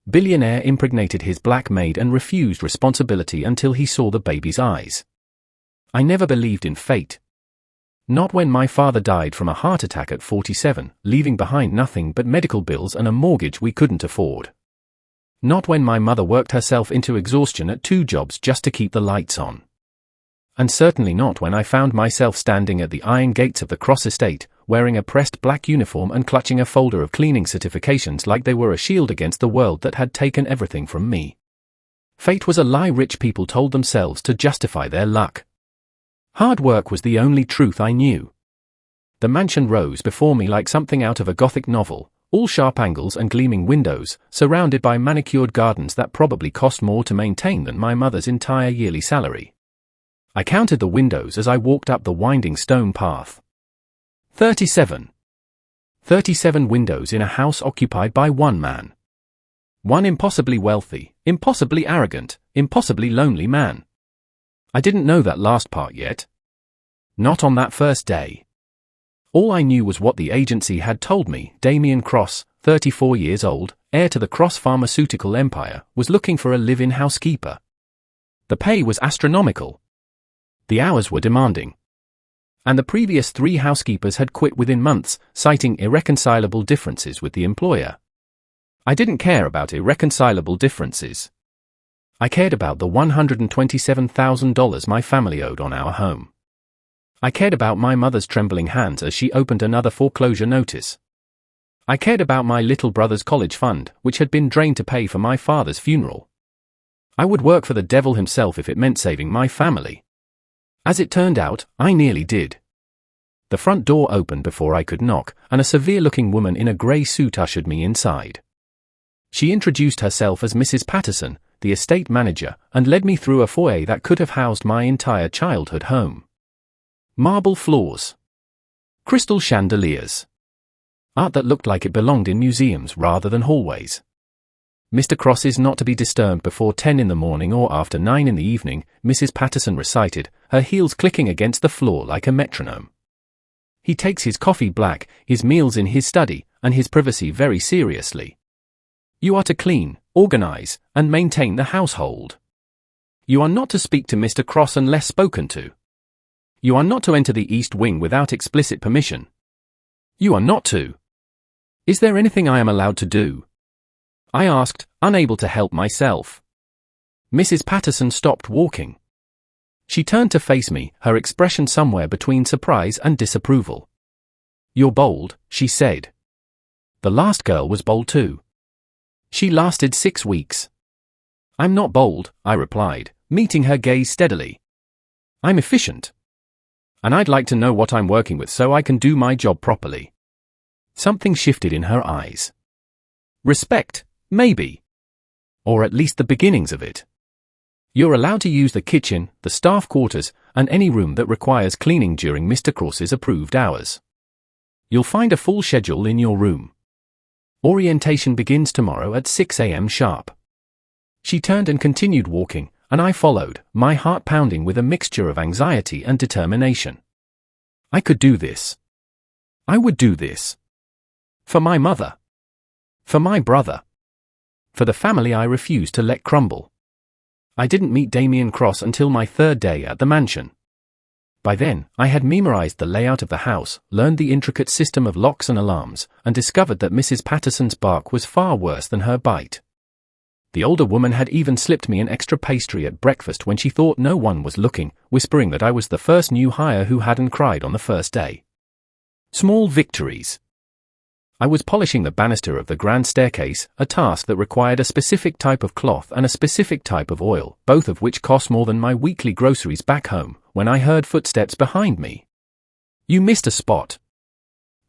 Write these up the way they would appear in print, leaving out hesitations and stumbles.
Billionaire impregnated his black maid and refused responsibility until he saw the baby's eyes. I never believed in fate. Not when my father died from a heart attack at 47, leaving behind nothing but medical bills and a mortgage we couldn't afford. Not when my mother worked herself into exhaustion at 2 jobs just to keep the lights on. And certainly not when I found myself standing at the iron gates of the Cross estate, wearing a pressed black uniform and clutching a folder of cleaning certifications like they were a shield against the world that had taken everything from me. Fate was a lie rich people told themselves to justify their luck. Hard work was the only truth I knew. The mansion rose before me like something out of a Gothic novel, all sharp angles and gleaming windows, surrounded by manicured gardens that probably cost more to maintain than my mother's entire yearly salary. I counted the windows as I walked up the winding stone path. 37. 37 windows in a house occupied by one man. One impossibly wealthy, impossibly arrogant, impossibly lonely man. I didn't know that last part yet. Not on that first day. All I knew was what the agency had told me. Damien Cross, 34 years old, heir to the Cross pharmaceutical empire, was looking for a live-in housekeeper. The pay was astronomical. The hours were demanding. And the previous 3 housekeepers had quit within months, citing irreconcilable differences with the employer. I didn't care about irreconcilable differences. I cared about the $127,000 my family owed on our home. I cared about my mother's trembling hands as she opened another foreclosure notice. I cared about my little brother's college fund, which had been drained to pay for my father's funeral. I would work for the devil himself if it meant saving my family. As it turned out, I nearly did. The front door opened before I could knock, and a severe-looking woman in a grey suit ushered me inside. She introduced herself as Mrs. Patterson, the estate manager, and led me through a foyer that could have housed my entire childhood home. Marble floors. Crystal chandeliers. Art that looked like it belonged in museums rather than hallways. Mr. Cross is not to be disturbed before 10 in the morning or after 9 in the evening, Mrs. Patterson recited, her heels clicking against the floor like a metronome. He takes his coffee black, his meals in his study, and his privacy very seriously. You are to clean, organize, and maintain the household. You are not to speak to Mr. Cross unless spoken to. You are not to enter the East Wing without explicit permission. You are not to. Is there anything I am allowed to do? I asked, unable to help myself. Mrs. Patterson stopped walking. She turned to face me, her expression somewhere between surprise and disapproval. You're bold, she said. The last girl was bold too. She lasted 6 weeks. I'm not bold, I replied, meeting her gaze steadily. I'm efficient. And I'd like to know what I'm working with so I can do my job properly. Something shifted in her eyes. Respect, maybe. Or at least the beginnings of it. You're allowed to use the kitchen, the staff quarters, and any room that requires cleaning during Mr. Cross's approved hours. You'll find a full schedule in your room. Orientation begins tomorrow at 6 a.m. sharp. She turned and continued walking, and I followed, my heart pounding with a mixture of anxiety and determination. I could do this. I would do this. For my mother. For my brother. For the family I refused to let crumble. I didn't meet Damien Cross until my 3rd day at the mansion. By then, I had memorized the layout of the house, learned the intricate system of locks and alarms, and discovered that Mrs. Patterson's bark was far worse than her bite. The older woman had even slipped me an extra pastry at breakfast when she thought no one was looking, whispering that I was the first new hire who hadn't cried on the first day. Small victories. I was polishing the banister of the grand staircase, a task that required a specific type of cloth and a specific type of oil, both of which cost more than my weekly groceries back home, when I heard footsteps behind me. You missed a spot.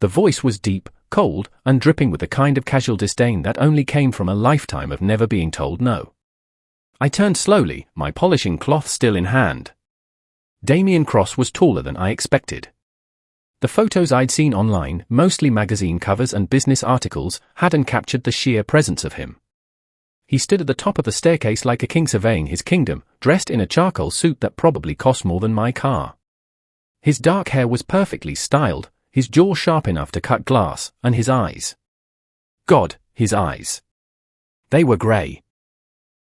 The voice was deep, cold, and dripping with the kind of casual disdain that only came from a lifetime of never being told no. I turned slowly, my polishing cloth still in hand. Damien Cross was taller than I expected. The photos I'd seen online, mostly magazine covers and business articles, hadn't captured the sheer presence of him. He stood at the top of the staircase like a king surveying his kingdom, dressed in a charcoal suit that probably cost more than my car. His dark hair was perfectly styled, his jaw sharp enough to cut glass, and his eyes. God, his eyes. They were grey.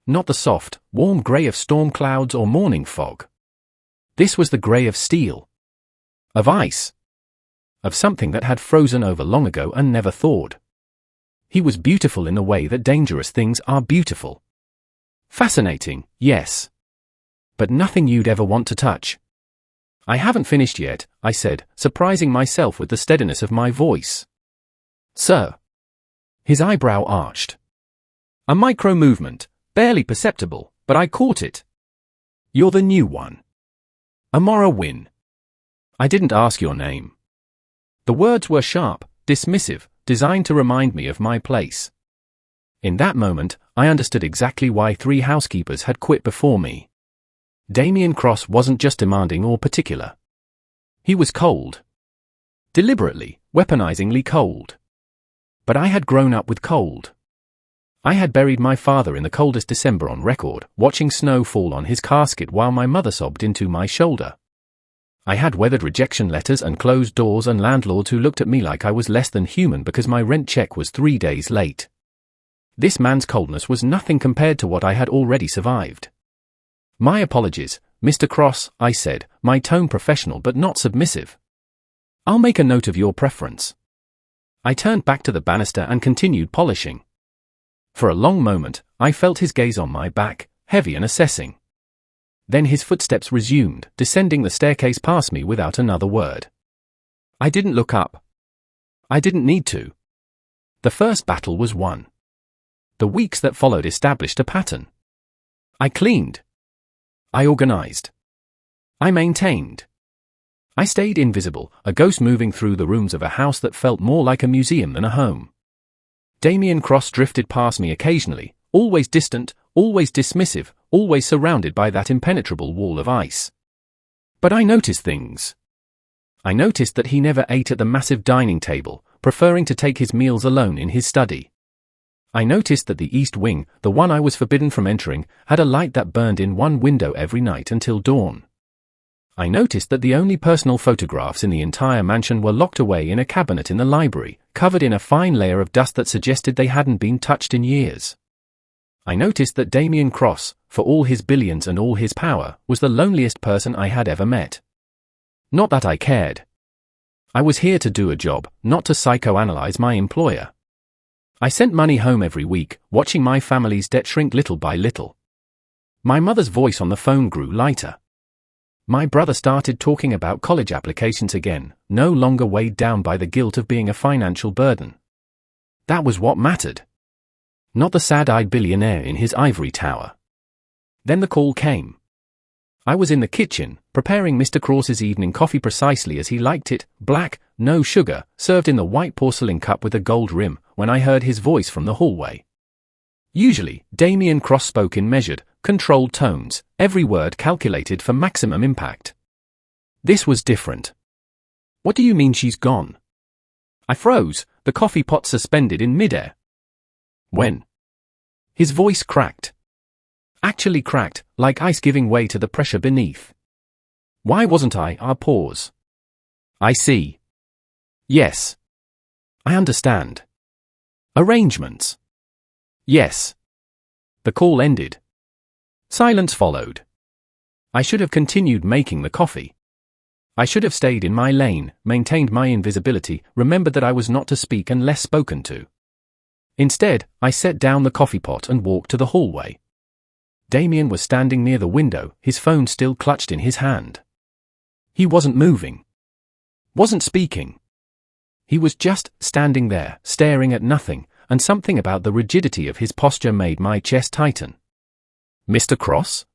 Not the soft, warm grey of storm clouds or morning fog. This was the grey of steel. Of ice. Of something that had frozen over long ago and never thawed. He was beautiful in the way that dangerous things are beautiful. Fascinating, yes. But nothing you'd ever want to touch. I haven't finished yet, I said, surprising myself with the steadiness of my voice. Sir. His eyebrow arched. A micro-movement, barely perceptible, but I caught it. You're the new one. Amora Wynne. I didn't ask your name. The words were sharp, dismissive, designed to remind me of my place. In that moment, I understood exactly why 3 housekeepers had quit before me. Damien Cross wasn't just demanding or particular. He was cold. Deliberately, weaponizingly cold. But I had grown up with cold. I had buried my father in the coldest December on record, watching snow fall on his casket while my mother sobbed into my shoulder. I had weathered rejection letters and closed doors and landlords who looked at me like I was less than human because my rent check was 3 days late. This man's coldness was nothing compared to what I had already survived. My apologies, Mr. Cross, I said, my tone professional but not submissive. I'll make a note of your preference. I turned back to the banister and continued polishing. For a long moment, I felt his gaze on my back, heavy and assessing. Then his footsteps resumed, descending the staircase past me without another word. I didn't look up. I didn't need to. The first battle was won. The weeks that followed established a pattern. I cleaned. I organized. I maintained. I stayed invisible, a ghost moving through the rooms of a house that felt more like a museum than a home. Damien Cross drifted past me occasionally, always distant, always dismissive, always surrounded by that impenetrable wall of ice. But I noticed things. I noticed that he never ate at the massive dining table, preferring to take his meals alone in his study. I noticed that the east wing, the one I was forbidden from entering, had a light that burned in one window every night until dawn. I noticed that the only personal photographs in the entire mansion were locked away in a cabinet in the library, covered in a fine layer of dust that suggested they hadn't been touched in years. I noticed that Damien Cross, for all his billions and all his power, was the loneliest person I had ever met. Not that I cared. I was here to do a job, not to psychoanalyze my employer. I sent money home every week, watching my family's debt shrink little by little. My mother's voice on the phone grew lighter. My brother started talking about college applications again, no longer weighed down by the guilt of being a financial burden. That was what mattered. Not the sad-eyed billionaire in his ivory tower. Then the call came. I was in the kitchen, preparing Mr. Cross's evening coffee precisely as he liked it, black, no sugar, served in the white porcelain cup with a gold rim, when I heard his voice from the hallway. Usually, Damien Cross spoke in measured, controlled tones, every word calculated for maximum impact. This was different. What do you mean she's gone? I froze, the coffee pot suspended in midair. When? His voice cracked. Actually cracked, like ice giving way to the pressure beneath. Why wasn't I? Pause. I see. Yes. I understand. Arrangements. Yes. The call ended. Silence followed. I should have continued making the coffee. I should have stayed in my lane, maintained my invisibility, remembered that I was not to speak unless spoken to. Instead, I set down the coffee pot and walked to the hallway. Damien was standing near the window, his phone still clutched in his hand. He wasn't moving. Wasn't speaking. He was just standing there, staring at nothing, and something about the rigidity of his posture made my chest tighten. Mr. Cross?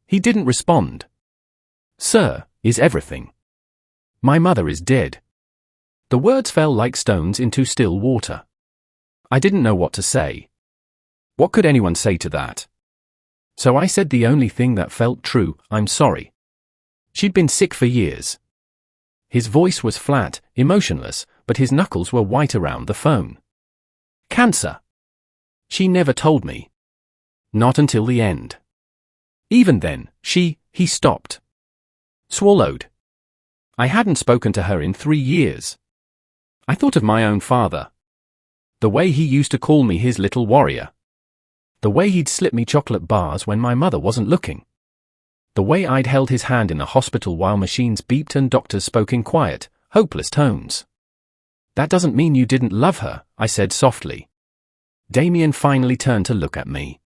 He didn't respond. Sir, is everything? My mother is dead. The words fell like stones into still water. I didn't know what to say. What could anyone say to that? So I said the only thing that felt true, I'm sorry. She'd been sick for years. His voice was flat, emotionless, but his knuckles were white around the phone. Cancer. She never told me. Not until the end. Even then, he stopped. Swallowed. I hadn't spoken to her in 3 years. I thought of my own father. The way he used to call me his little warrior. The way he'd slip me chocolate bars when my mother wasn't looking. The way I'd held his hand in the hospital while machines beeped and doctors spoke in quiet, hopeless tones. "That doesn't mean you didn't love her," I said softly. Damien finally turned to look at me.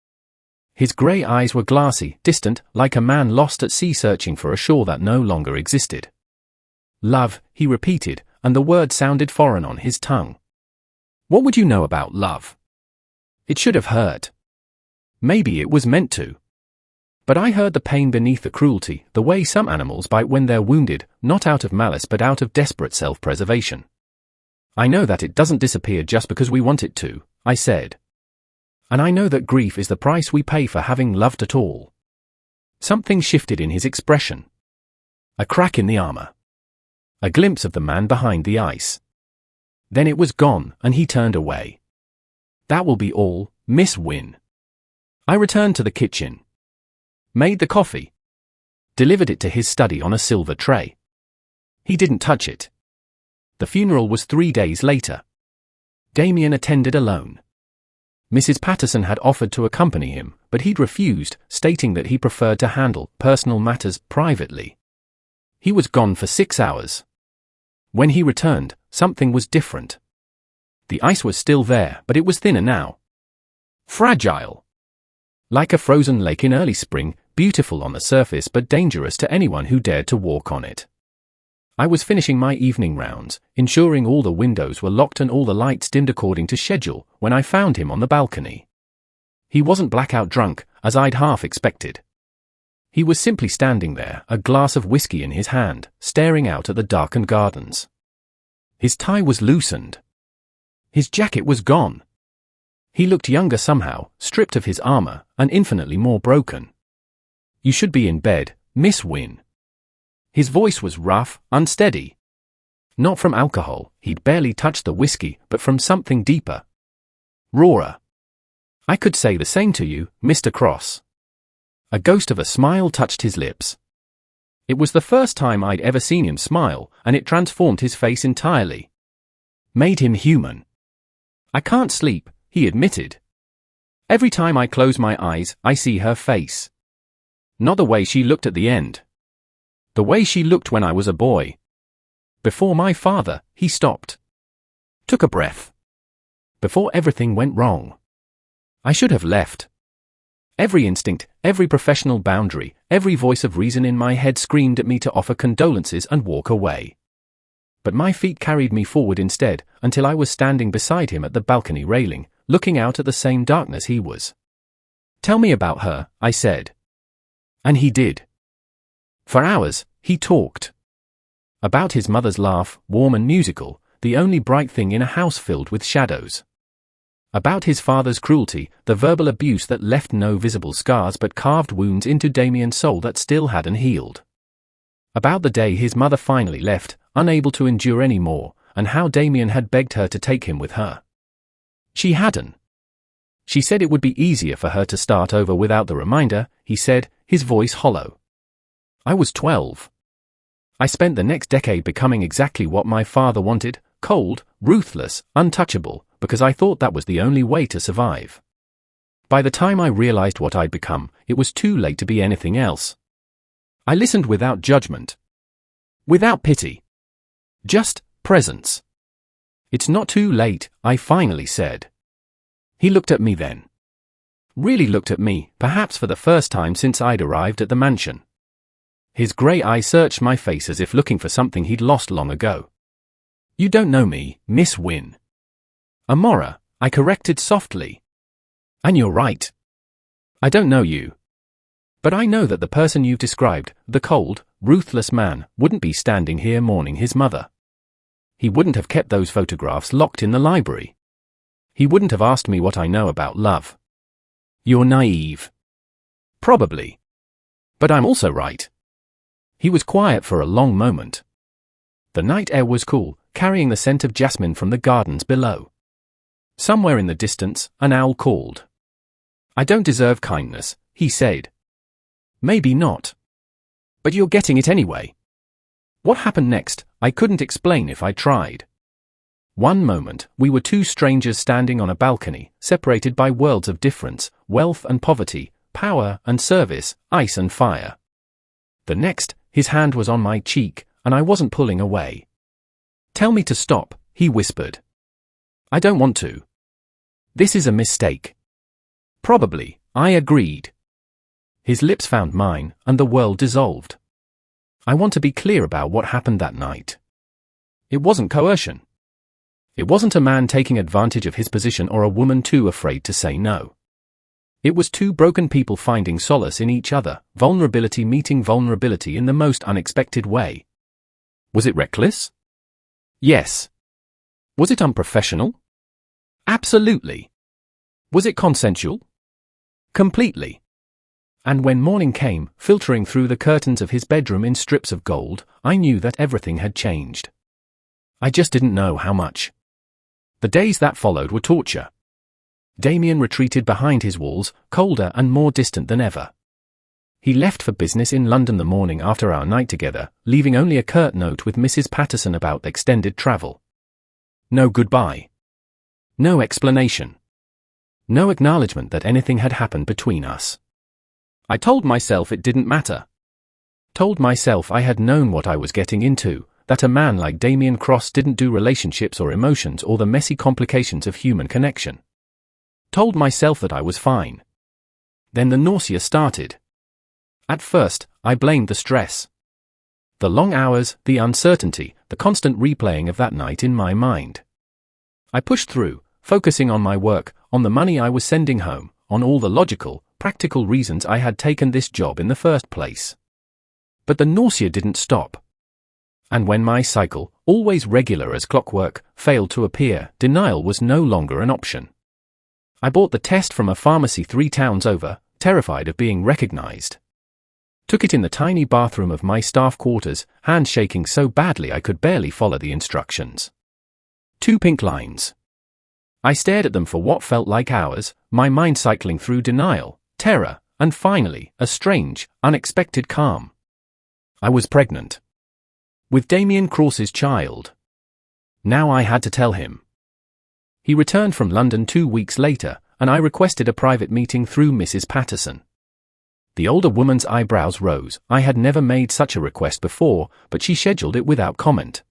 His grey eyes were glassy, distant, like a man lost at sea searching for a shore that no longer existed. "Love," he repeated, and the word sounded foreign on his tongue. What would you know about love? It should have hurt. Maybe it was meant to. But I heard the pain beneath the cruelty, the way some animals bite when they're wounded, not out of malice but out of desperate self-preservation. "I know that it doesn't disappear just because we want it to," I said. "And I know that grief is the price we pay for having loved at all." Something shifted in his expression. A crack in the armor. A glimpse of the man behind the ice. Then it was gone, and he turned away. "That will be all, Miss Wynne." I returned to the kitchen. Made the coffee. Delivered it to his study on a silver tray. He didn't touch it. The funeral was 3 days later. Damien attended alone. Mrs. Patterson had offered to accompany him, but he'd refused, stating that he preferred to handle personal matters privately. He was gone for 6 hours. When he returned, something was different. The ice was still there, but it was thinner now. Fragile. Like a frozen lake in early spring, beautiful on the surface but dangerous to anyone who dared to walk on it. I was finishing my evening rounds, ensuring all the windows were locked and all the lights dimmed according to schedule, when I found him on the balcony. He wasn't blackout drunk, as I'd half expected. He was simply standing there, a glass of whiskey in his hand, staring out at the darkened gardens. His tie was loosened. His jacket was gone. He looked younger somehow, stripped of his armor, and infinitely more broken. "You should be in bed, Miss Wynne." His voice was rough, unsteady. Not from alcohol, he'd barely touched the whiskey, but from something deeper. Rawer. "I could say the same to you, Mr. Cross." A ghost of a smile touched his lips. It was the first time I'd ever seen him smile, and it transformed his face entirely. Made him human. "I can't sleep," he admitted. "Every time I close my eyes, I see her face. Not the way she looked at the end. The way she looked when I was a boy. Before my father," he stopped. Took a breath. "Before everything went wrong. I should have left. Every instinct, every professional boundary, every voice of reason in my head screamed at me to offer condolences and walk away. But my feet carried me forward instead, until I was standing beside him at the balcony railing, looking out at the same darkness he was. "Tell me about her," I said. And he did. For hours, he talked. About his mother's laugh, warm and musical, the only bright thing in a house filled with shadows. About his father's cruelty, the verbal abuse that left no visible scars but carved wounds into Damien's soul that still hadn't healed. About the day his mother finally left, unable to endure any more, and how Damien had begged her to take him with her. She hadn't. She said it would be easier for her to start over without the reminder, he said, his voice hollow. I was 12. I spent the next decade becoming exactly what my father wanted, cold, ruthless, untouchable, because I thought that was the only way to survive. By the time I realized what I'd become, it was too late to be anything else. I listened without judgment. Without pity. Just presence. "It's not too late," I finally said. He looked at me then. Really looked at me, perhaps for the first time since I'd arrived at the mansion. His grey eye searched my face as if looking for something he'd lost long ago. "You don't know me, Miss Wynne." "Amora," I corrected softly. "And you're right. I don't know you. But I know that the person you've described, the cold, ruthless man, wouldn't be standing here mourning his mother. He wouldn't have kept those photographs locked in the library. He wouldn't have asked me what I know about love. You're naive." "Probably. But I'm also right." He was quiet for a long moment. The night air was cool, carrying the scent of jasmine from the gardens below. Somewhere in the distance, an owl called. "I don't deserve kindness," he said. "Maybe not. But you're getting it anyway." What happened next, I couldn't explain if I tried. One moment, we were two strangers standing on a balcony, separated by worlds of difference, wealth and poverty, power and service, ice and fire. The next, his hand was on my cheek, and I wasn't pulling away. "Tell me to stop," he whispered. "I don't want to. This is a mistake." "Probably," I agreed. His lips found mine, and the world dissolved. I want to be clear about what happened that night. It wasn't coercion. It wasn't a man taking advantage of his position or a woman too afraid to say no. It was two broken people finding solace in each other, vulnerability meeting vulnerability in the most unexpected way. Was it reckless? Yes. Was it unprofessional? Absolutely. Was it consensual? Completely. And when morning came, filtering through the curtains of his bedroom in strips of gold, I knew that everything had changed. I just didn't know how much. The days that followed were torture. Damien retreated behind his walls, colder and more distant than ever. He left for business in London the morning after our night together, leaving only a curt note with Mrs. Patterson about extended travel. No goodbye. No explanation. No acknowledgement that anything had happened between us. I told myself it didn't matter. Told myself I had known what I was getting into, that a man like Damien Cross didn't do relationships or emotions or the messy complications of human connection. Told myself that I was fine. Then the nausea started. At first, I blamed the stress. The long hours, the uncertainty, the constant replaying of that night in my mind. I pushed through, focusing on my work, on the money I was sending home, on all the logical, practical reasons I had taken this job in the first place. But the nausea didn't stop. And when my cycle, always regular as clockwork, failed to appear, denial was no longer an option. I bought the test from a pharmacy 3 towns over, terrified of being recognized. Took it in the tiny bathroom of my staff quarters, hand shaking so badly I could barely follow the instructions. 2 pink lines. I stared at them for what felt like hours, my mind cycling through denial, terror, and finally, a strange, unexpected calm. I was pregnant. With Damien Cross's child. Now I had to tell him. He returned from London 2 weeks later, and I requested a private meeting through Mrs. Patterson. The older woman's eyebrows rose. I had never made such a request before, but she scheduled it without comment.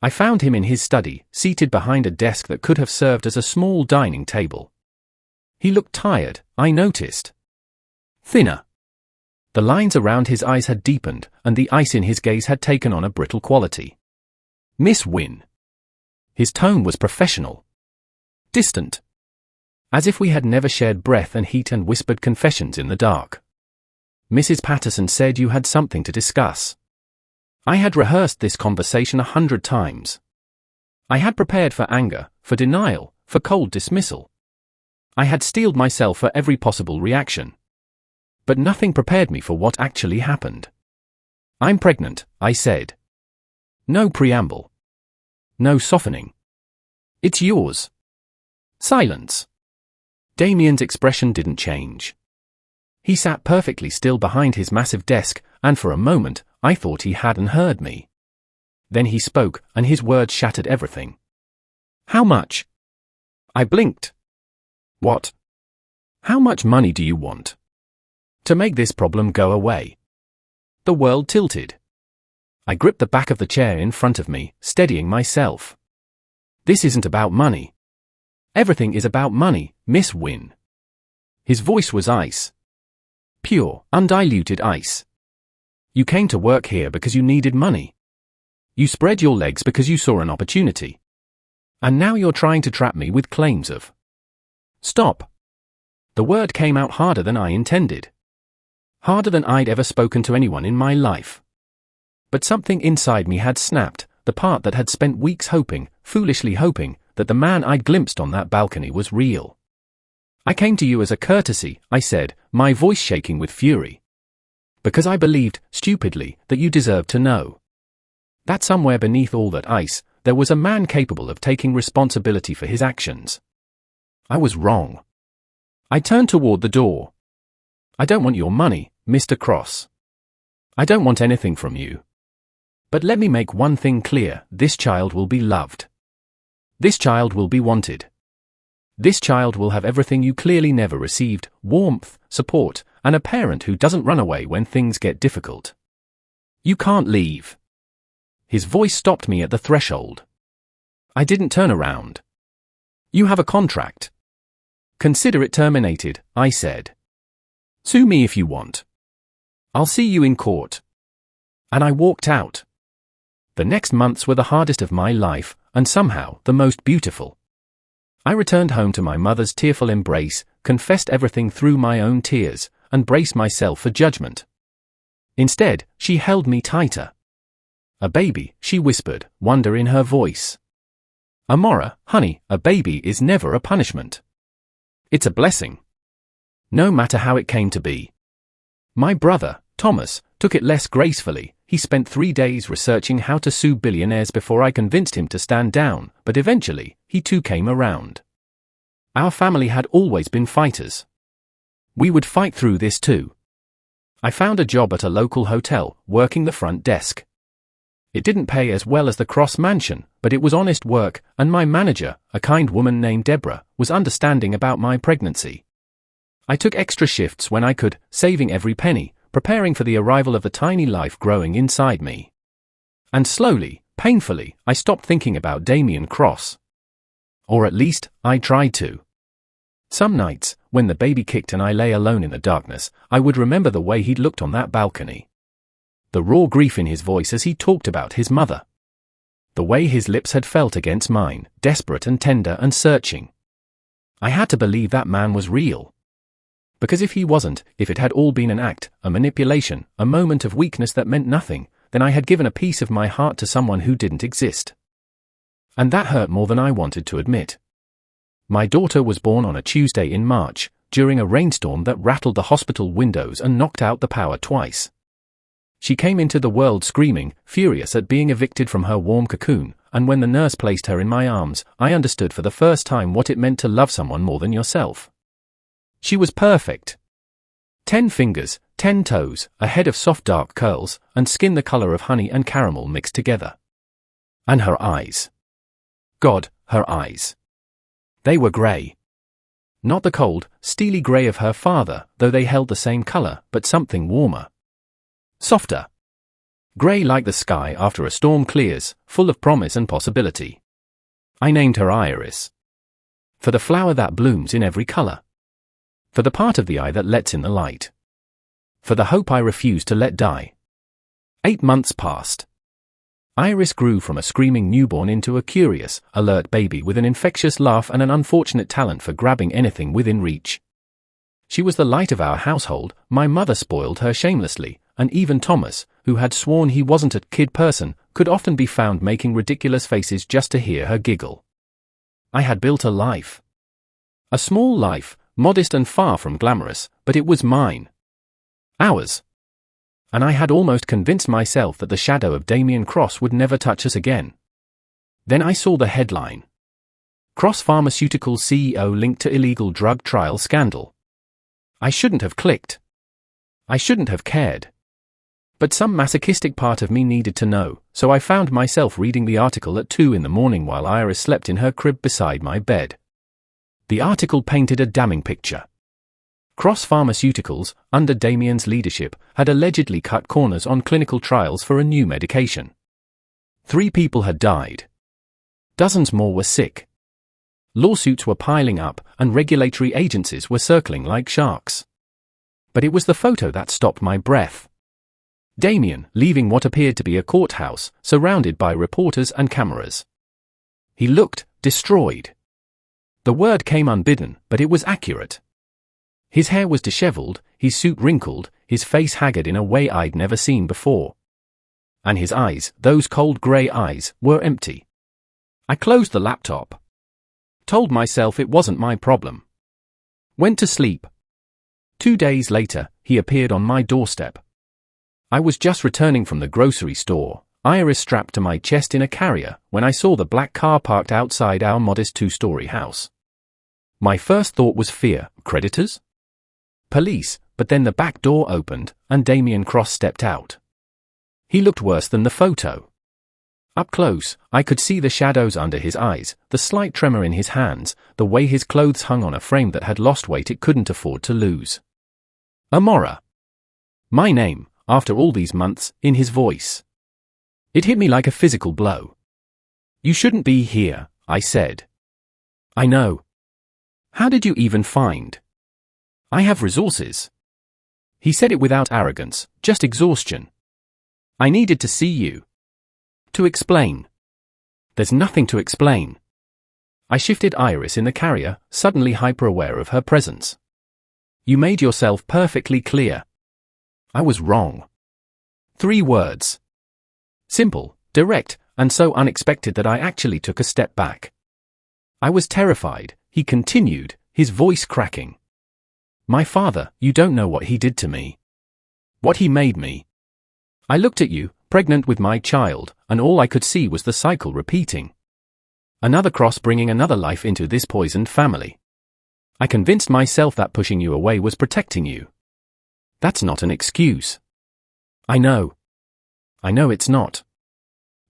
I found him in his study, seated behind a desk that could have served as a small dining table. He looked tired, I noticed. Thinner. The lines around his eyes had deepened, and the ice in his gaze had taken on a brittle quality. "Miss Wynne." His tone was professional. Distant. As if we had never shared breath and heat and whispered confessions in the dark. "Mrs. Patterson said you had something to discuss." I had rehearsed this conversation 100 times. I had prepared for anger, for denial, for cold dismissal. I had steeled myself for every possible reaction. But nothing prepared me for what actually happened. "I'm pregnant," I said. No preamble. No softening. "It's yours." Silence. Damien's expression didn't change. He sat perfectly still behind his massive desk, and for a moment, I thought he hadn't heard me. Then he spoke, and his words shattered everything. "How much?" I blinked. "What? How much money do you want? To make this problem go away?" The world tilted. I gripped the back of the chair in front of me, steadying myself. "This isn't about money. Everything is about money, Miss Wynne." His voice was ice. Pure, undiluted ice. "You came to work here because you needed money. You spread your legs because you saw an opportunity. And now you're trying to trap me with claims of..." Stop. The word came out harder than I intended. Harder than I'd ever spoken to anyone in my life. But something inside me had snapped, the part that had spent weeks hoping, foolishly hoping, that the man I'd glimpsed on that balcony was real. "I came to you as a courtesy," I said, my voice shaking with fury. "Because I believed, stupidly, that you deserved to know. That somewhere beneath all that ice, there was a man capable of taking responsibility for his actions. I was wrong." I turned toward the door. "I don't want your money, Mr. Cross. I don't want anything from you. But let me make one thing clear, this child will be loved. This child will be wanted. This child will have everything you clearly never received: warmth, support, and a parent who doesn't run away when things get difficult. You can't leave. His voice stopped me at the threshold. I didn't turn around. You have a contract. Consider it terminated, I said. Sue me if you want. I'll see you in court. And I walked out. The next months were the hardest of my life, and somehow the most beautiful. I returned home to my mother's tearful embrace, confessed everything through my own tears, and braced myself for judgment. Instead, she held me tighter. A baby, she whispered, wonder in her voice. Amora, honey, a baby is never a punishment. It's a blessing. No matter how it came to be. My brother, Thomas, took it less gracefully. He spent 3 days researching how to sue billionaires before I convinced him to stand down, but eventually, he too came around. Our family had always been fighters. We would fight through this too. I found a job at a local hotel, working the front desk. It didn't pay as well as the Cross Mansion, but it was honest work, and my manager, a kind woman named Deborah, was understanding about my pregnancy. I took extra shifts when I could, saving every penny, preparing for the arrival of the tiny life growing inside me. And slowly, painfully, I stopped thinking about Damien Cross. Or at least, I tried to. Some nights, when the baby kicked and I lay alone in the darkness, I would remember the way he'd looked on that balcony. The raw grief in his voice as he talked about his mother. The way his lips had felt against mine, desperate and tender and searching. I had to believe that man was real. Because if he wasn't, if it had all been an act, a manipulation, a moment of weakness that meant nothing, then I had given a piece of my heart to someone who didn't exist. And that hurt more than I wanted to admit. My daughter was born on a Tuesday in March, during a rainstorm that rattled the hospital windows and knocked out the power twice. She came into the world screaming, furious at being evicted from her warm cocoon, and when the nurse placed her in my arms, I understood for the first time what it meant to love someone more than yourself. She was perfect. 10 fingers, 10 toes, a head of soft dark curls, and skin the color of honey and caramel mixed together. And her eyes. God, her eyes. They were grey. Not the cold, steely grey of her father, though they held the same color, but something warmer. Softer. Grey like the sky after a storm clears, full of promise and possibility. I named her Iris. For the flower that blooms in every color. For the part of the eye that lets in the light. For the hope I refused to let die. 8 months passed. Iris grew from a screaming newborn into a curious, alert baby with an infectious laugh and an unfortunate talent for grabbing anything within reach. She was the light of our household. My mother spoiled her shamelessly, and even Thomas, who had sworn he wasn't a kid person, could often be found making ridiculous faces just to hear her giggle. I had built a life. A small life, modest and far from glamorous, but it was mine. Ours. And I had almost convinced myself that the shadow of Damien Cross would never touch us again. Then I saw the headline. Cross Pharmaceuticals CEO linked to illegal drug trial scandal. I shouldn't have clicked. I shouldn't have cared. But some masochistic part of me needed to know, so I found myself reading the article at 2 a.m. while Iris slept in her crib beside my bed. The article painted a damning picture. Cross Pharmaceuticals, under Damien's leadership, had allegedly cut corners on clinical trials for a new medication. 3 people had died. Dozens more were sick. Lawsuits were piling up, and regulatory agencies were circling like sharks. But it was the photo that stopped my breath. Damien, leaving what appeared to be a courthouse, surrounded by reporters and cameras. He looked destroyed. The word came unbidden, but it was accurate. His hair was disheveled, his suit wrinkled, his face haggard in a way I'd never seen before. And his eyes, those cold grey eyes, were empty. I closed the laptop. Told myself it wasn't my problem. Went to sleep. 2 days later, he appeared on my doorstep. I was just returning from the grocery store, Iris strapped to my chest in a carrier, when I saw the black car parked outside our modest 2-story house. My first thought was fear. Creditors? Police, but then the back door opened, and Damien Cross stepped out. He looked worse than the photo. Up close, I could see the shadows under his eyes, the slight tremor in his hands, the way his clothes hung on a frame that had lost weight it couldn't afford to lose. Amora. My name, after all these months, in his voice. It hit me like a physical blow. You shouldn't be here, I said. I know. How did you even find? I have resources. He said it without arrogance, just exhaustion. I needed to see you. To explain. There's nothing to explain. I shifted Iris in the carrier, suddenly hyper-aware of her presence. You made yourself perfectly clear. I was wrong. 3 words. Simple, direct, and so unexpected that I actually took a step back. I was terrified, he continued, his voice cracking. My father, you don't know what he did to me. What he made me. I looked at you, pregnant with my child, and all I could see was the cycle repeating. Another cross bringing another life into this poisoned family. I convinced myself that pushing you away was protecting you. That's not an excuse. I know. I know it's not.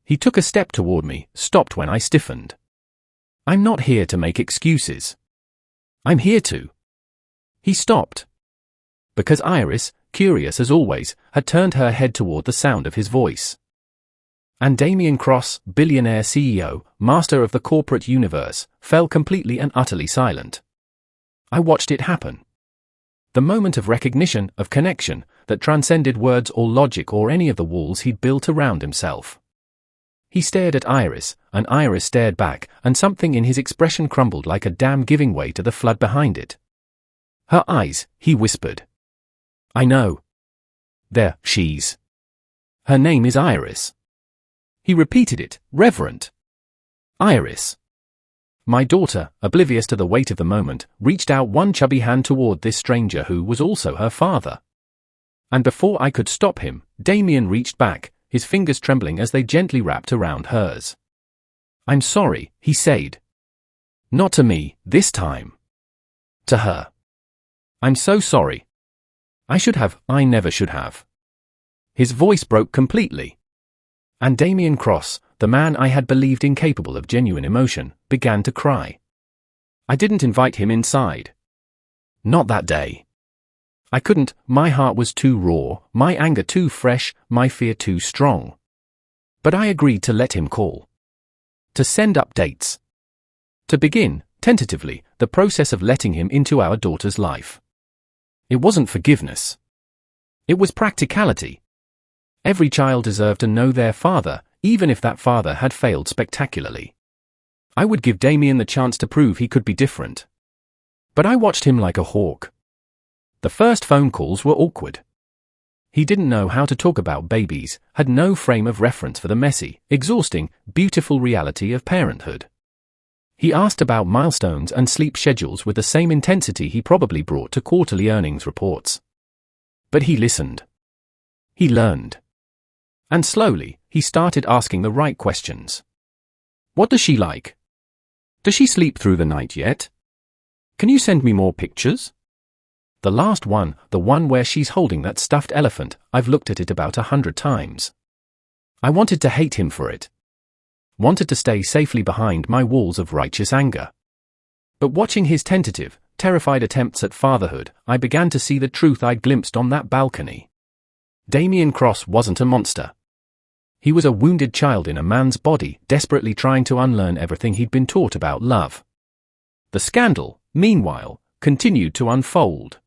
He took a step toward me, stopped when I stiffened. I'm not here to make excuses. I'm here to. He stopped. Because Iris, curious as always, had turned her head toward the sound of his voice. And Damien Cross, billionaire CEO, master of the corporate universe, fell completely and utterly silent. I watched it happen. The moment of recognition, of connection, that transcended words or logic or any of the walls he'd built around himself. He stared at Iris, and Iris stared back, and something in his expression crumbled like a dam giving way to the flood behind it. Her eyes, he whispered. I know. There, she's. Her name is Iris. He repeated it, reverent. Iris. My daughter, oblivious to the weight of the moment, reached out one chubby hand toward this stranger who was also her father. And before I could stop him, Damien reached back, his fingers trembling as they gently wrapped around hers. I'm sorry, he said. Not to me, this time. To her. I'm so sorry. I never should have. His voice broke completely. And Damien Cross, the man I had believed incapable of genuine emotion, began to cry. I didn't invite him inside. Not that day. I couldn't, my heart was too raw, my anger too fresh, my fear too strong. But I agreed to let him call. To send updates. To begin, tentatively, the process of letting him into our daughter's life. It wasn't forgiveness. It was practicality. Every child deserved to know their father, even if that father had failed spectacularly. I would give Damien the chance to prove he could be different. But I watched him like a hawk. The first phone calls were awkward. He didn't know how to talk about babies, had no frame of reference for the messy, exhausting, beautiful reality of parenthood. He asked about milestones and sleep schedules with the same intensity he probably brought to quarterly earnings reports. But he listened. He learned. And slowly, he started asking the right questions. What does she like? Does she sleep through the night yet? Can you send me more pictures? The last one, the one where she's holding that stuffed elephant, I've looked at it about 100 times. I wanted to hate him for it. Wanted to stay safely behind my walls of righteous anger. But watching his tentative, terrified attempts at fatherhood, I began to see the truth I'd glimpsed on that balcony. Damien Cross wasn't a monster. He was a wounded child in a man's body, desperately trying to unlearn everything he'd been taught about love. The scandal, meanwhile, continued to unfold.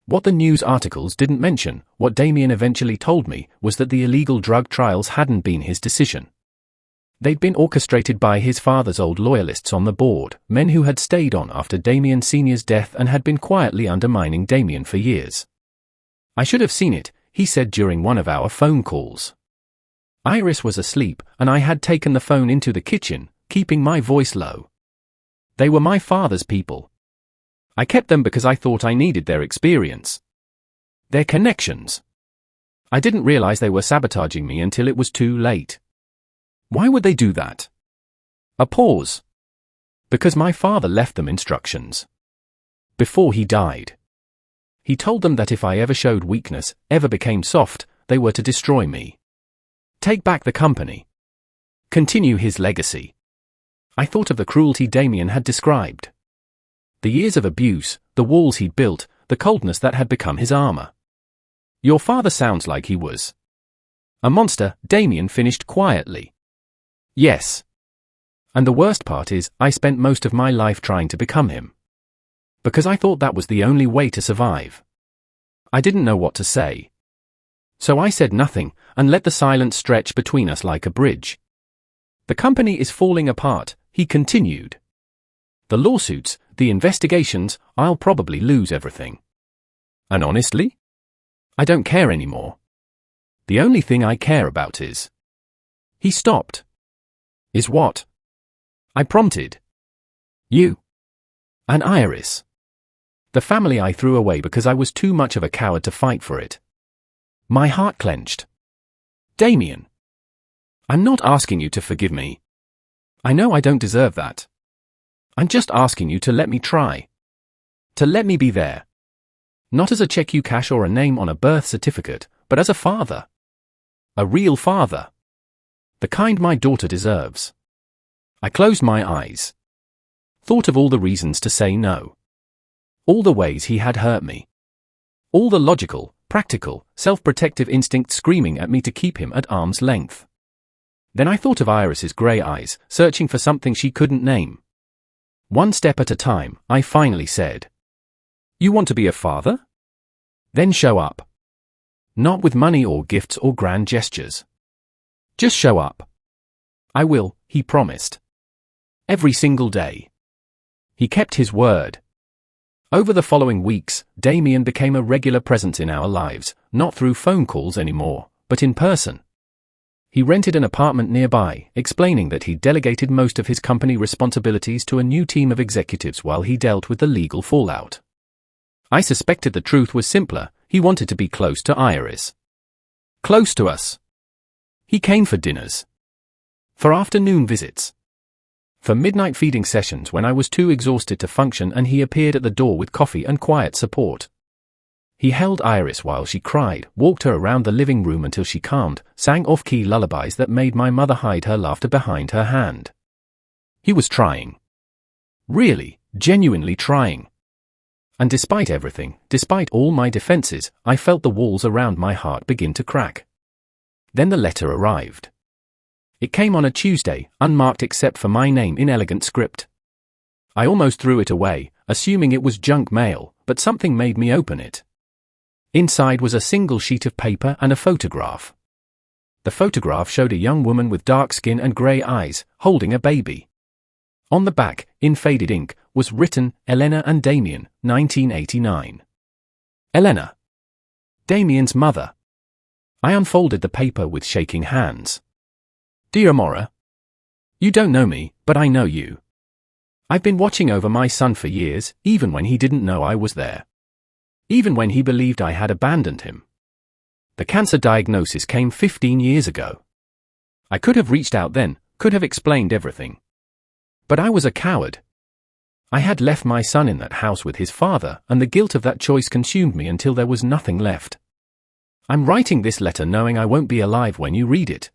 What the news articles didn't mention, what Damien eventually told me, was that the illegal drug trials hadn't been his decision. They'd been orchestrated by his father's old loyalists on the board, men who had stayed on after Damien Sr.'s death and had been quietly undermining Damien for years. I should have seen it, he said during one of our phone calls. Iris was asleep, and I had taken the phone into the kitchen, keeping my voice low. They were my father's people. I kept them because I thought I needed their experience. Their connections. I didn't realize they were sabotaging me until it was too late. Why would they do that? A pause. Because my father left them instructions. Before he died. He told them that if I ever showed weakness, ever became soft, they were to destroy me. Take back the company. Continue his legacy. I thought of the cruelty Damien had described. The years of abuse, the walls he'd built, the coldness that had become his armor. Your father sounds like he was a monster, Damien finished quietly. Yes. And the worst part is, I spent most of my life trying to become him. Because I thought that was the only way to survive. I didn't know what to say. So I said nothing, and let the silence stretch between us like a bridge. The company is falling apart, he continued. The lawsuits, the investigations, I'll probably lose everything. And honestly? I don't care anymore. The only thing I care about is... He stopped. Is what? I prompted. You. And Iris. The family I threw away because I was too much of a coward to fight for it. My heart clenched. Damien. I'm not asking you to forgive me. I know I don't deserve that. I'm just asking you to let me try. To let me be there. Not as a check you cash or a name on a birth certificate, but as a father. A real father. The kind my daughter deserves. I closed my eyes. Thought of all the reasons to say no. All the ways he had hurt me. All the logical, practical, self-protective instincts screaming at me to keep him at arm's length. Then I thought of Iris's grey eyes, searching for something she couldn't name. One step at a time, I finally said. You want to be a father? Then show up. Not with money or gifts or grand gestures. Just show up. I will, he promised. Every single day. He kept his word. Over the following weeks, Damien became a regular presence in our lives, not through phone calls anymore, but in person. He rented an apartment nearby, explaining that he delegated most of his company responsibilities to a new team of executives while he dealt with the legal fallout. I suspected the truth was simpler, he wanted to be close to Iris. Close to us. He came for dinners. For afternoon visits. For midnight feeding sessions when I was too exhausted to function, and he appeared at the door with coffee and quiet support. He held Iris while she cried, walked her around the living room until she calmed, sang off-key lullabies that made my mother hide her laughter behind her hand. He was trying. Really, genuinely trying. And despite everything, despite all my defenses, I felt the walls around my heart begin to crack. Then the letter arrived. It came on a Tuesday, unmarked except for my name in elegant script. I almost threw it away, assuming it was junk mail, but something made me open it. Inside was a single sheet of paper and a photograph. The photograph showed a young woman with dark skin and grey eyes, holding a baby. On the back, in faded ink, was written, Elena and Damien, 1989. Elena. Damien's mother. I unfolded the paper with shaking hands. Dear Amora. You don't know me, but I know you. I've been watching over my son for years, even when he didn't know I was there. Even when he believed I had abandoned him. The cancer diagnosis came 15 years ago. I could have reached out then, could have explained everything. But I was a coward. I had left my son in that house with his father, and the guilt of that choice consumed me until there was nothing left. I'm writing this letter knowing I won't be alive when you read it.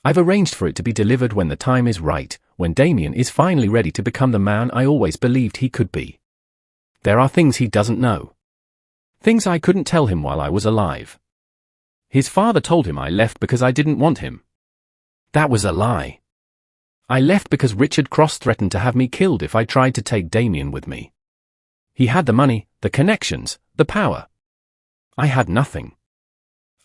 I've arranged for it to be delivered when the time is right, when Damien is finally ready to become the man I always believed he could be. There are things he doesn't know. Things I couldn't tell him while I was alive. His father told him I left because I didn't want him. That was a lie. I left because Richard Cross threatened to have me killed if I tried to take Damien with me. He had the money, the connections, the power. I had nothing.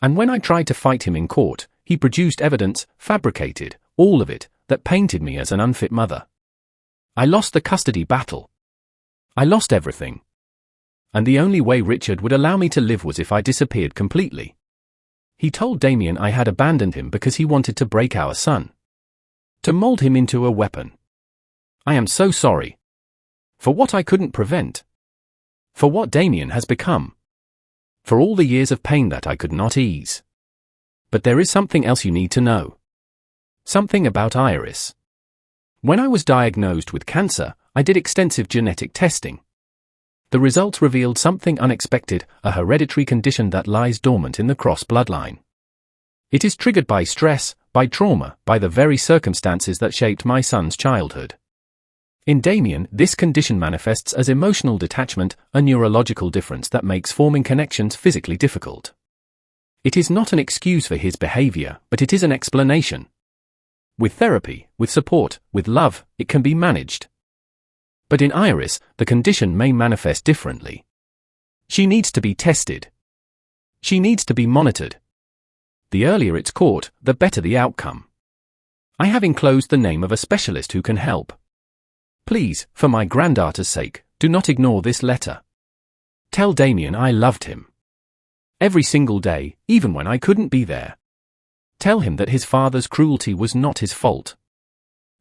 And when I tried to fight him in court, he produced evidence, fabricated, all of it, that painted me as an unfit mother. I lost the custody battle. I lost everything. And the only way Richard would allow me to live was if I disappeared completely. He told Damien I had abandoned him because he wanted to break our son. To mold him into a weapon. I am so sorry. For what I couldn't prevent. For what Damien has become. For all the years of pain that I could not ease. But there is something else you need to know. Something about Iris. When I was diagnosed with cancer, I did extensive genetic testing. The results revealed something unexpected, a hereditary condition that lies dormant in the Cross bloodline. It is triggered by stress, by trauma, by the very circumstances that shaped my son's childhood. In Damien, this condition manifests as emotional detachment, a neurological difference that makes forming connections physically difficult. It is not an excuse for his behavior, but it is an explanation. With therapy, with support, with love, it can be managed. But in Iris, the condition may manifest differently. She needs to be tested. She needs to be monitored. The earlier it's caught, the better the outcome. I have enclosed the name of a specialist who can help. Please, for my granddaughter's sake, do not ignore this letter. Tell Damien I loved him. Every single day, even when I couldn't be there. Tell him that his father's cruelty was not his fault.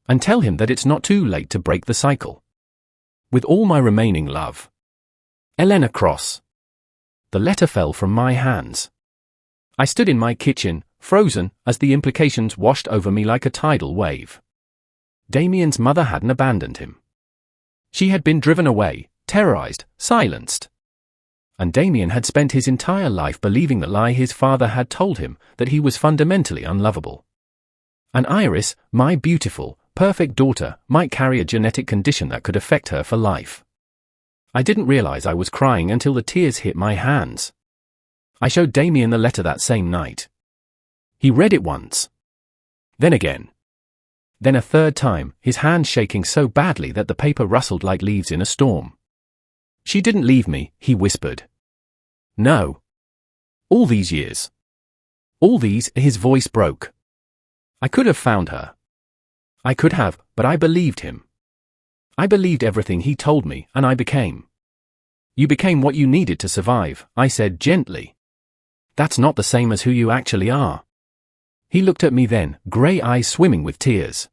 And tell him that it's not too late to break the cycle. With all my remaining love. Elena Cross. The letter fell from my hands. I stood in my kitchen, frozen, as the implications washed over me like a tidal wave. Damien's mother hadn't abandoned him. She had been driven away, terrorized, silenced. And Damien had spent his entire life believing the lie his father had told him, that he was fundamentally unlovable. And Iris, my beautiful, perfect daughter, might carry a genetic condition that could affect her for life. I didn't realize I was crying until the tears hit my hands. I showed Damien the letter that same night. He read it once. Then again. Then a third time, his hand shaking so badly that the paper rustled like leaves in a storm. She didn't leave me, he whispered. No. All these years. All these, his voice broke. I could have found her. I could have, but I believed him. I believed everything he told me, and I became. You became what you needed to survive, I said gently. That's not the same as who you actually are. He looked at me then, grey eyes swimming with tears.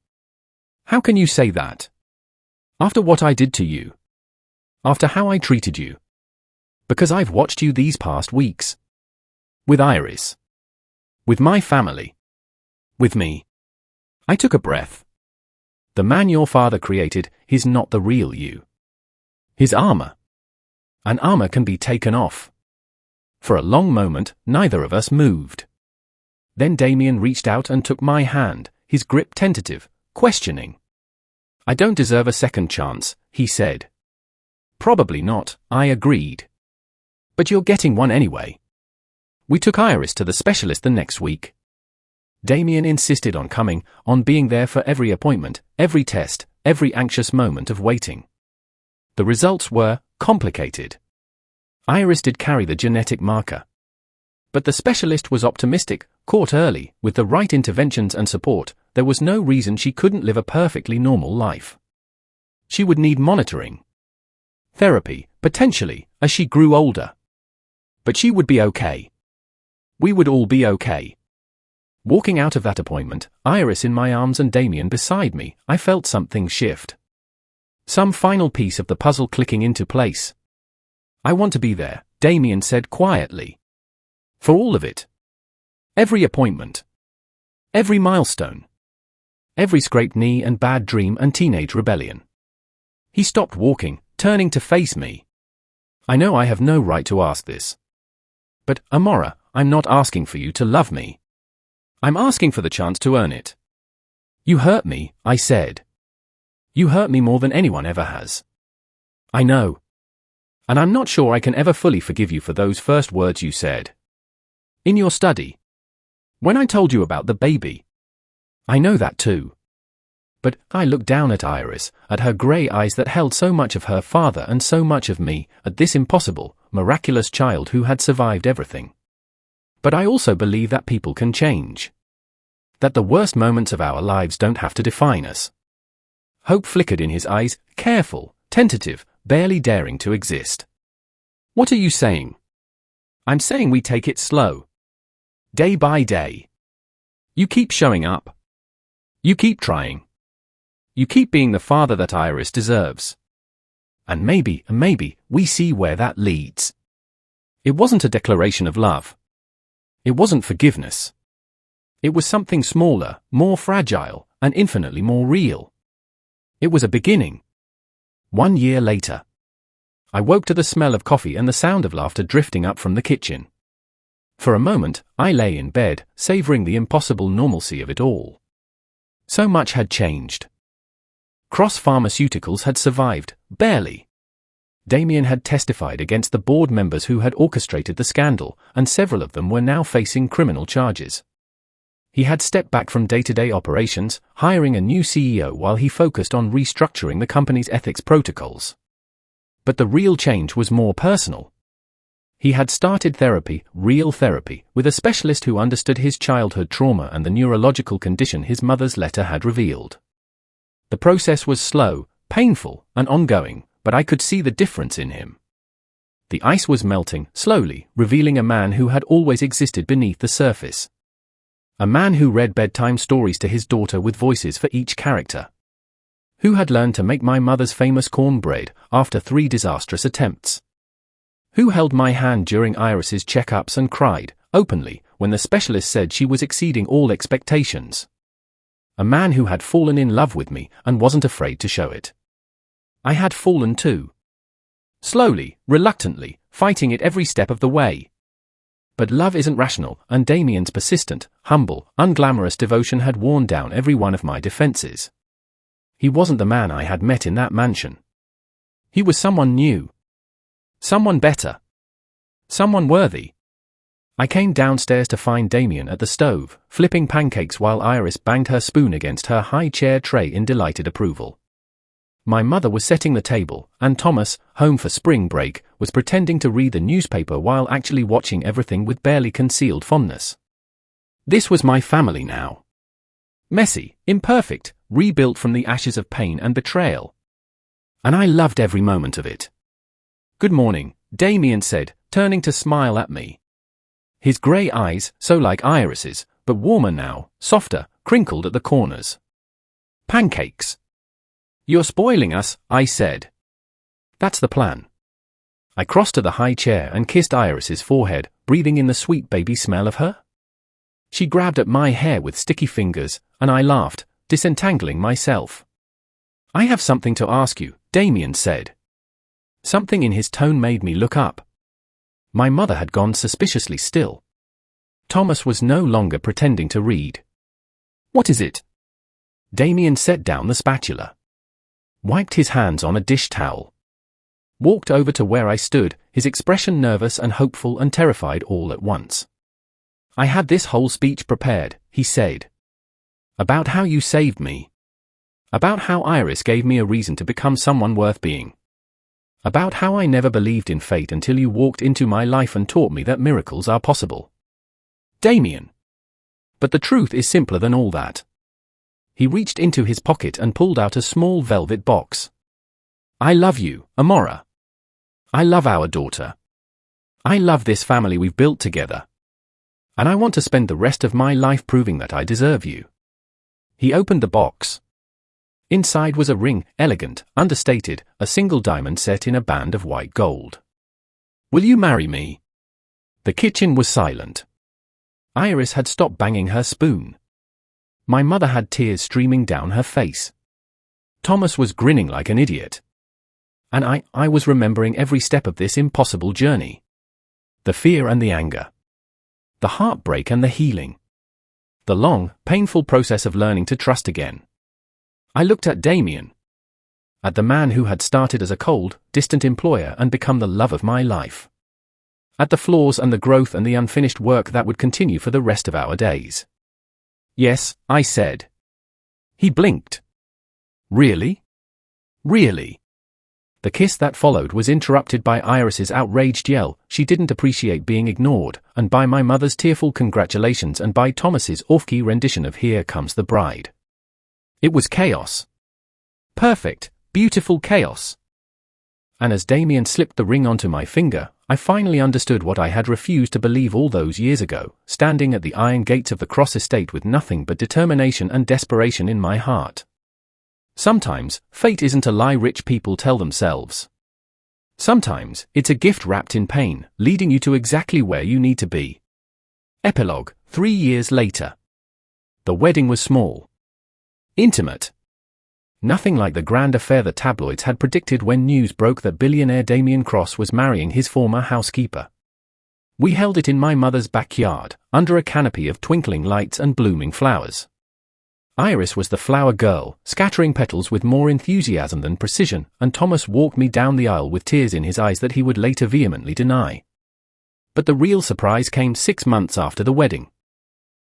How can you say that? After what I did to you. After how I treated you. Because I've watched you these past weeks. With Iris. With my family. With me. I took a breath. The man your father created is not the real you. His armor. An armor can be taken off. For a long moment, neither of us moved. Then Damien reached out and took my hand, his grip tentative, questioning. I don't deserve a second chance, he said. Probably not, I agreed. But you're getting one anyway. We took Iris to the specialist the next week. Damien insisted on coming, on being there for every appointment, every test, every anxious moment of waiting. The results were complicated. Iris did carry the genetic marker. But the specialist was optimistic, caught early, with the right interventions and support, there was no reason she couldn't live a perfectly normal life. She would need monitoring. Therapy, potentially, as she grew older. But she would be okay. We would all be okay. Walking out of that appointment, Iris in my arms and Damien beside me, I felt something shift. Some final piece of the puzzle clicking into place. I want to be there, Damien said quietly. For all of it. Every appointment. Every milestone. Every scraped knee and bad dream and teenage rebellion. He stopped walking, turning to face me. I know I have no right to ask this. But, Amora, I'm not asking for you to love me. I'm asking for the chance to earn it. You hurt me, I said. You hurt me more than anyone ever has. I know. And I'm not sure I can ever fully forgive you for those first words you said. In your study. When I told you about the baby. I know that too. But I looked down at Iris, at her grey eyes that held so much of her father and so much of me, at this impossible, miraculous child who had survived everything. But I also believe that people can change. That the worst moments of our lives don't have to define us. Hope flickered in his eyes, careful, tentative, barely daring to exist. What are you saying? I'm saying we take it slow. Day by day. You keep showing up. You keep trying. You keep being the father that Iris deserves. And maybe, we see where that leads. It wasn't a declaration of love. It wasn't forgiveness. It was something smaller, more fragile, and infinitely more real. It was a beginning. 1 year later. I woke to the smell of coffee and the sound of laughter drifting up from the kitchen. For a moment, I lay in bed, savoring the impossible normalcy of it all. So much had changed. Cross Pharmaceuticals had survived, barely. Damien had testified against the board members who had orchestrated the scandal, and several of them were now facing criminal charges. He had stepped back from day-to-day operations, hiring a new CEO while he focused on restructuring the company's ethics protocols. But the real change was more personal. He had started therapy, real therapy, with a specialist who understood his childhood trauma and the neurological condition his mother's letter had revealed. The process was slow, painful, and ongoing, but I could see the difference in him. The ice was melting, slowly, revealing a man who had always existed beneath the surface. A man who read bedtime stories to his daughter with voices for each character. Who had learned to make my mother's famous cornbread after 3 disastrous attempts. Who held my hand during Iris's checkups and cried, openly, when the specialist said she was exceeding all expectations. A man who had fallen in love with me and wasn't afraid to show it. I had fallen too. Slowly, reluctantly, fighting it every step of the way. But love isn't rational, and Damien's persistent, humble, unglamorous devotion had worn down every one of my defenses. He wasn't the man I had met in that mansion. He was someone new. Someone better. Someone worthy. I came downstairs to find Damien at the stove, flipping pancakes while Iris banged her spoon against her high chair tray in delighted approval. My mother was setting the table, and Thomas, home for spring break, was pretending to read the newspaper while actually watching everything with barely concealed fondness. This was my family now. Messy, imperfect, rebuilt from the ashes of pain and betrayal. And I loved every moment of it. "Good morning," Damien said, turning to smile at me. His grey eyes, so like Iris's, but warmer now, softer, crinkled at the corners. "Pancakes." "You're spoiling us," I said. "That's the plan." I crossed to the high chair and kissed Iris's forehead, breathing in the sweet baby smell of her. She grabbed at my hair with sticky fingers, and I laughed, disentangling myself. "I have something to ask you," Damien said. Something in his tone made me look up. My mother had gone suspiciously still. Thomas was no longer pretending to read. "What is it?" Damien set down the spatula. Wiped his hands on a dish towel. Walked over to where I stood, his expression nervous and hopeful and terrified all at once. "I had this whole speech prepared," he said. "About how you saved me. About how Iris gave me a reason to become someone worth being. About how I never believed in fate until you walked into my life and taught me that miracles are possible. Damien. But the truth is simpler than all that." He reached into his pocket and pulled out a small velvet box. "I love you, Amora. I love our daughter. I love this family we've built together. And I want to spend the rest of my life proving that I deserve you." He opened the box. Inside was a ring, elegant, understated, a single diamond set in a band of white gold. "Will you marry me?" The kitchen was silent. Iris had stopped banging her spoon. My mother had tears streaming down her face. Thomas was grinning like an idiot. And I was remembering every step of this impossible journey. The fear and the anger. The heartbreak and the healing. The long, painful process of learning to trust again. I looked at Damien. At the man who had started as a cold, distant employer and become the love of my life. At the flaws and the growth and the unfinished work that would continue for the rest of our days. "Yes," I said. He blinked. "Really? Really?" The kiss that followed was interrupted by Iris's outraged yell, she didn't appreciate being ignored, and by my mother's tearful congratulations and by Thomas's off-key rendition of "Here Comes the Bride." It was chaos. Perfect, beautiful chaos. And as Damien slipped the ring onto my finger, I finally understood what I had refused to believe all those years ago, standing at the iron gates of the Cross estate with nothing but determination and desperation in my heart. Sometimes, fate isn't a lie rich people tell themselves. Sometimes, it's a gift wrapped in pain, leading you to exactly where you need to be. Epilogue, 3 years later. The wedding was small. Intimate. Nothing like the grand affair the tabloids had predicted when news broke that billionaire Damien Cross was marrying his former housekeeper. We held it in my mother's backyard, under a canopy of twinkling lights and blooming flowers. Iris was the flower girl, scattering petals with more enthusiasm than precision, and Thomas walked me down the aisle with tears in his eyes that he would later vehemently deny. But the real surprise came 6 months after the wedding.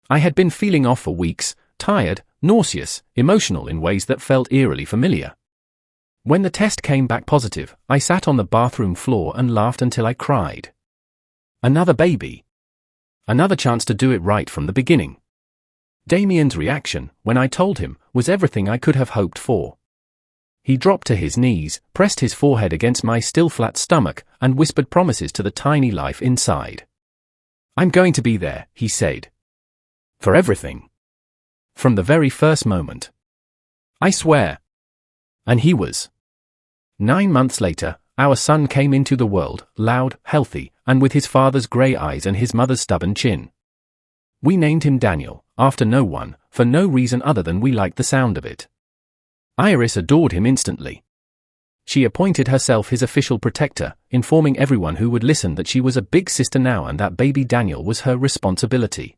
I had been feeling off for weeks, tired, nauseous, emotional in ways that felt eerily familiar. When the test came back positive, I sat on the bathroom floor and laughed until I cried. Another baby. Another chance to do it right from the beginning. Damien's reaction, when I told him, was everything I could have hoped for. He dropped to his knees, pressed his forehead against my still flat stomach, and whispered promises to the tiny life inside. "I'm going to be there," he said. "For everything. From the very first moment. I swear." And he was. 9 months later, our son came into the world, loud, healthy, and with his father's grey eyes and his mother's stubborn chin. We named him Daniel, after no one, for no reason other than we liked the sound of it. Iris adored him instantly. She appointed herself his official protector, informing everyone who would listen that she was a big sister now and that baby Daniel was her responsibility.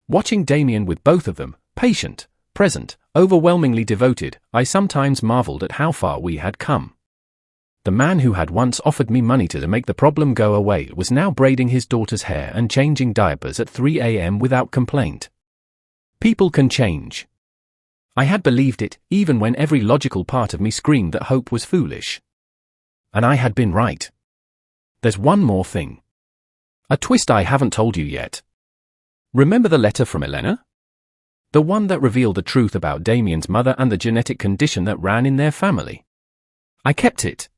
Watching Damien with both of them, patient, present, overwhelmingly devoted, I sometimes marveled at how far we had come. The man who had once offered me money to make the problem go away was now braiding his daughter's hair and changing diapers at 3 a.m. without complaint. People can change. I had believed it, even when every logical part of me screamed that hope was foolish. And I had been right. There's one more thing. A twist I haven't told you yet. Remember the letter from Elena? The one that revealed the truth about Damien's mother and the genetic condition that ran in their family. I kept it.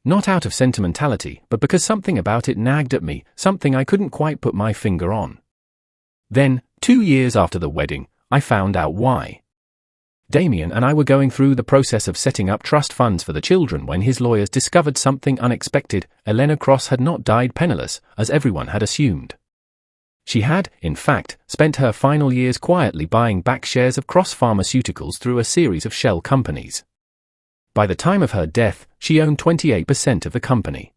Not out of sentimentality, but because something about it nagged at me, something I couldn't quite put my finger on. Then, 2 years after the wedding, I found out why. Damien and I were going through the process of setting up trust funds for the children when his lawyers discovered something unexpected. Elena Cross had not died penniless, as everyone had assumed. She had, in fact, spent her final years quietly buying back shares of Cross Pharmaceuticals through a series of shell companies. By the time of her death, she owned 28% of the company.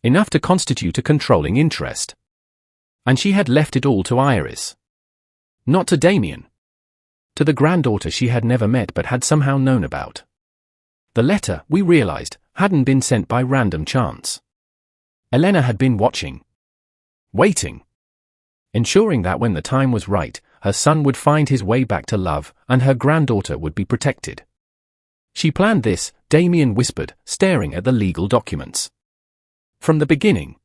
Enough to constitute a controlling interest. And she had left it all to Iris. Not to Damien. To the granddaughter she had never met but had somehow known about. The letter, we realized, hadn't been sent by random chance. Elena had been watching. Waiting. Ensuring that when the time was right, her son would find his way back to love, and her granddaughter would be protected. She planned this, Damien whispered, staring at the legal documents. From the beginning.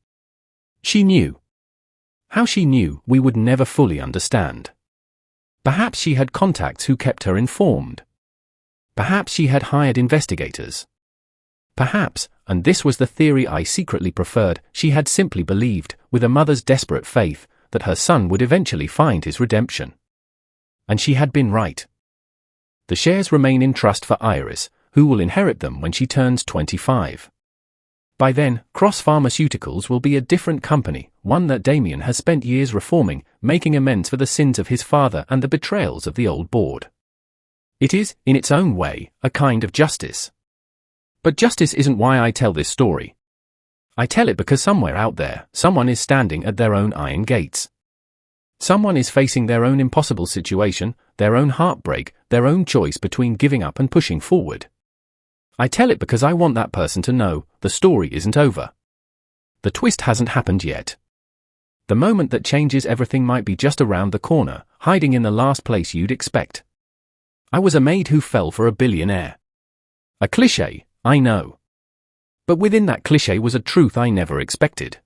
She knew. How she knew, we would never fully understand. Perhaps she had contacts who kept her informed. Perhaps she had hired investigators. Perhaps, and this was the theory I secretly preferred, she had simply believed, with a mother's desperate faith, that her son would eventually find his redemption. And she had been right. The shares remain in trust for Iris, who will inherit them when she turns 25. By then, Cross Pharmaceuticals will be a different company, one that Damien has spent years reforming, making amends for the sins of his father and the betrayals of the old board. It is, in its own way, a kind of justice. But justice isn't why I tell this story. I tell it because somewhere out there, someone is standing at their own iron gates. Someone is facing their own impossible situation, their own heartbreak, their own choice between giving up and pushing forward. I tell it because I want that person to know, the story isn't over. The twist hasn't happened yet. The moment that changes everything might be just around the corner, hiding in the last place you'd expect. I was a maid who fell for a billionaire. A cliché, I know. But within that cliché was a truth I never expected.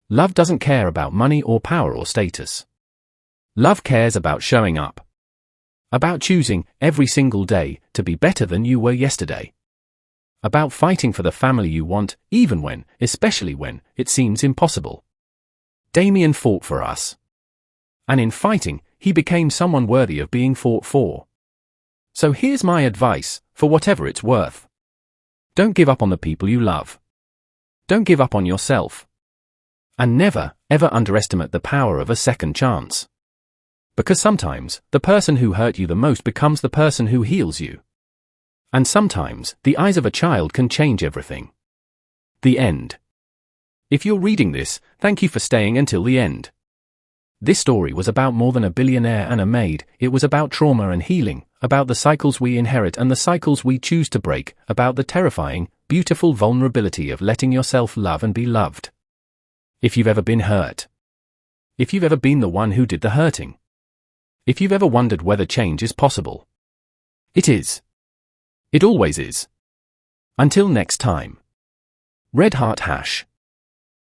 Love doesn't care about money or power or status. Love cares about showing up. About choosing, every single day, to be better than you were yesterday. About fighting for the family you want, even when, especially when, it seems impossible. Damien fought for us. And in fighting, he became someone worthy of being fought for. So here's my advice, for whatever it's worth. Don't give up on the people you love. Don't give up on yourself. And never, ever underestimate the power of a second chance. Because sometimes, the person who hurt you the most becomes the person who heals you. And sometimes, the eyes of a child can change everything. The end. If you're reading this, thank you for staying until the end. This story was about more than a billionaire and a maid. It was about trauma and healing, about the cycles we inherit and the cycles we choose to break, about the terrifying, beautiful vulnerability of letting yourself love and be loved. If you've ever been hurt. If you've ever been the one who did the hurting. If you've ever wondered whether change is possible. It is. It always is. Until next time. Red Heart Hash.